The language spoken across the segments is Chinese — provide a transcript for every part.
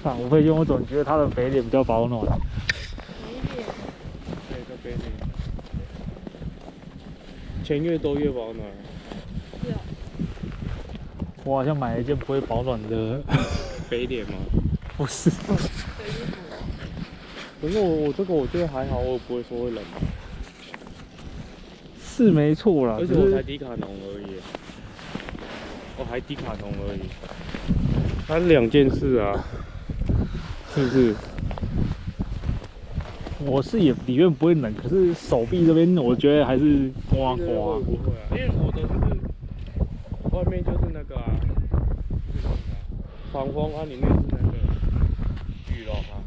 啊，无非用我总觉得它的北脸比较保暖。北脸。对，个北脸。钱越多越保暖。是哦。我好像买了一件不会保暖的北脸吗？不是。可是我这个我觉得还好，我不会说会冷。是没错啦，而且我才迪卡侬而已。我还迪卡侬而已。它是2件事啊，是不是？我是也里面不会冷，可是手臂这边我觉得还是刮刮。不会啊，因为我的是外面就是那个啊，防风啊，里面是那个羽绒啊。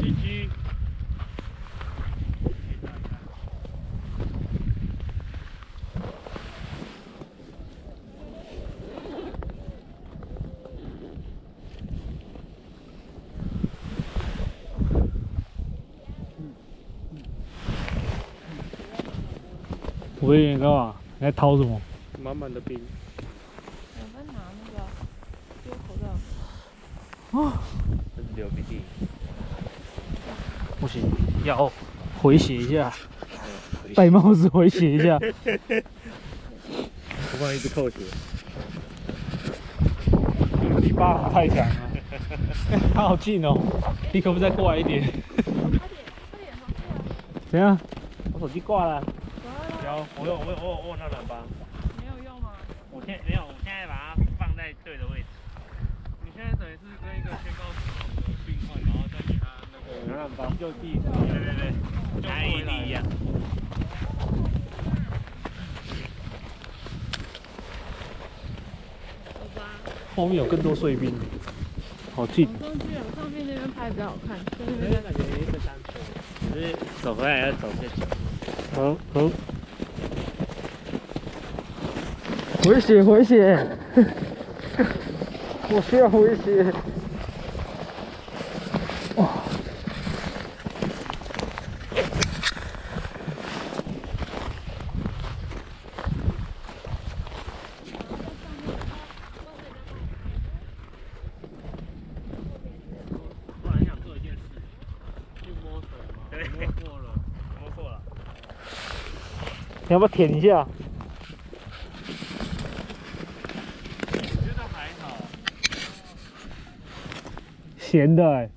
邻居。我以为你干嘛？你在掏什么？满满的冰。我在拿那个丢口罩。啊！这是流鼻涕。不行，要回血一下，戴帽子回血一下。我帮你一直扣血。你爸太强了，他好近哦，你可不可以再过来一点？怎样？我手机挂了。有，我有那软棒。没有用吗？我现在把它放在对的位置。你现在等于是跟一个宣告死亡的病患，然后再给他那个软棒就地，对，跟 IED 一样。好吧。后面有更多碎冰，好近。往上去，往上面那边拍比较好看。那边感觉一个山丘，只是走回来要走下去。好，回血，我需要回血。哇！我很想做一件事，去摸水嘛，对，摸错了。你要不要舔一下？我觉得还好。咸的哎、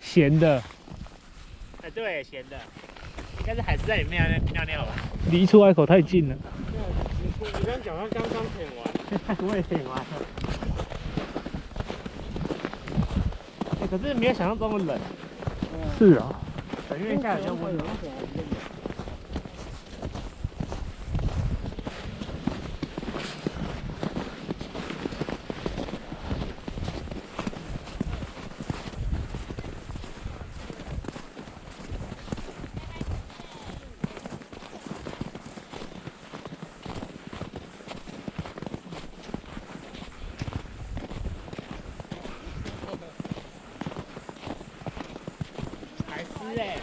咸的，哎，对，咸的，应该是海狮在里面尿尿吧？离出海口太近了。你刚讲他刚舔完，我也舔完了。可是没有想象中的冷。是啊。等月下比较温暖。海狮哎，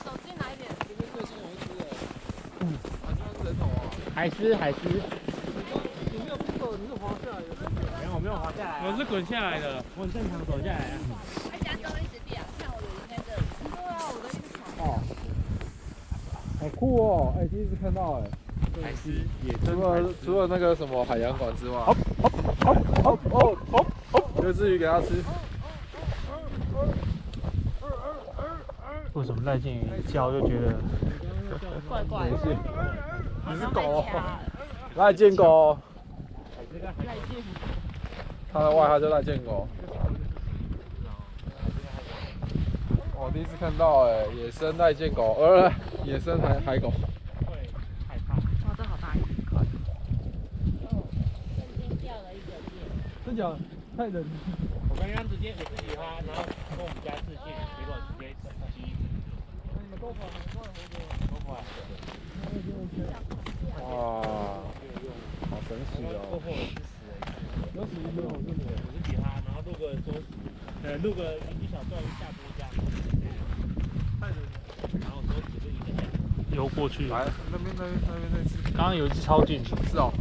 走近来一点。这边最近有一只哎，好像是人头啊。海狮。你没有扶手，你是滑下来的。没有，我没有滑下来、我是滚下来的，我很正常走下来啊。而且都一直掉，像我的应该这里。对啊，我的一直跑。哦，好酷哦！哎，第一次看到哎。海狮，野生除了那个什么海洋馆之外，好，有只鱼给它吃。为什么赖静一叫就觉得怪怪的。你是狗，赖健狗，赖健。它的外号叫赖健狗。我第一次看到哎，野生赖健狗，野生海狗。会害怕。哇，这好大一块。真假？太冷。我刚刚直接我自己哈，然后跟我们家视线，结果直接击。你们都跑，都跑。哇，好神奇过哦！后我是死了。有死鱼有，真的。我自己哈，然后录个1小段下播这样。太冷了。然后说只录一下。游过去。来那边那只。刚刚有一只超近，是哦。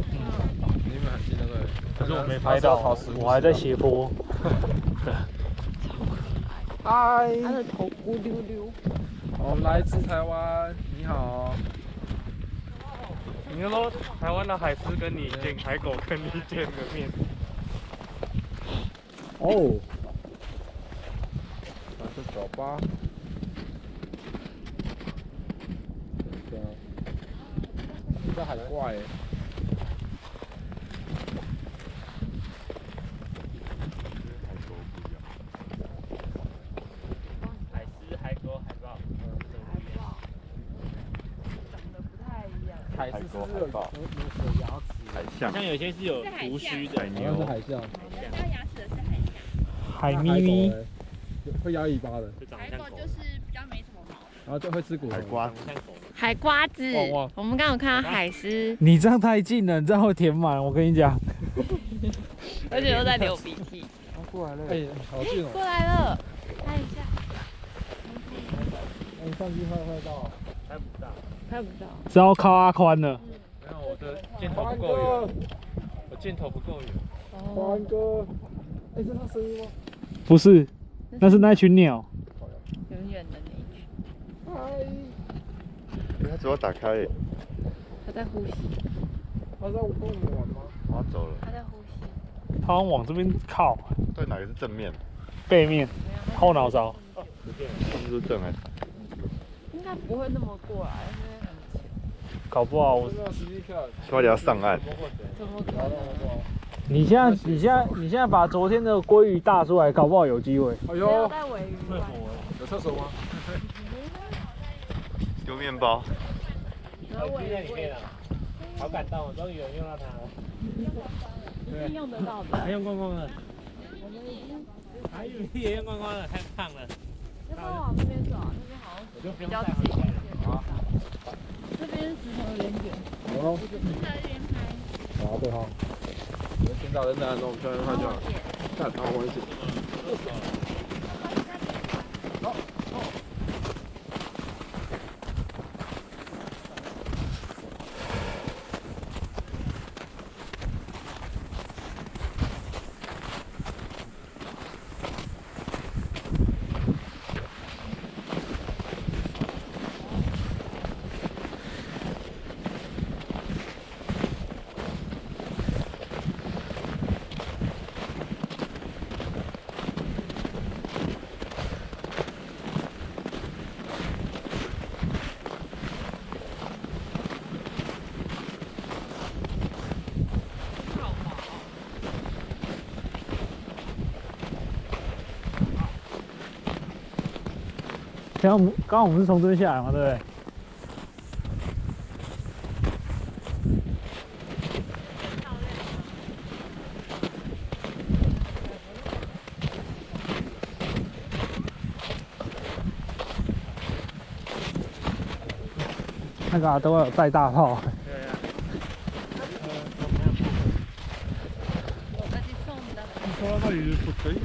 离你们很近，对不对？可是我没拍到，我还在斜坡。嗨，它的头咕溜溜。我们来自台湾，你好。你是说台湾的海狮跟你见海狗跟你见个面？哦。那就走吧。对啊。这海怪欸。海狮、海狗、海豹。长得不太一样。海狮是有牙齿，海象，像有些是有胡须的，好像是海象。有牙齿的是海象，海咪咪，会摇尾巴的，海狗就是比较没什么毛。然后就会吃骨头。海瓜，海瓜子旺旺，我们刚刚有看到海狮，你这样太近了，你这样会填满。我跟你讲，而且又在流鼻涕。过来了，哎，好近哦。过来了，看一下，你上去快到。拍不到。拍不到。是要靠阿宽了。没有，我的箭头不够远，我箭头不够远。宽哥，哎，这是他声音吗？不是，那是那群鸟。远远的那一群。嗨，他嘴巴打开耶，它在呼吸。他在跟我们玩吗？他走了。它在呼吸。它好像往这边靠，对，哪个是正面？背面，后脑勺。他们是正还是反？应该不会那么过来，因为很浅。搞不好我，实际看，快点要上岸。怎么可能？你现在把昨天的鲑鱼大出来，搞不好有机会。哎没有呦，在尾鱼湾。有厕所吗？丢面包。然后尾鱼味道。好感动，终于有人用到它了。一定用得到的。还用光光了。还以为也用光光了，太胖了。要不要往那边走啊？那边好像比较近。好，这边石头有点远。好，在这边拍。好，对哈。你们听到人在那，我们现在快就好。看，好，我一起。刚刚我们是从这边下来嘛，对不对？那个都要有带大炮。说到鱼不可以。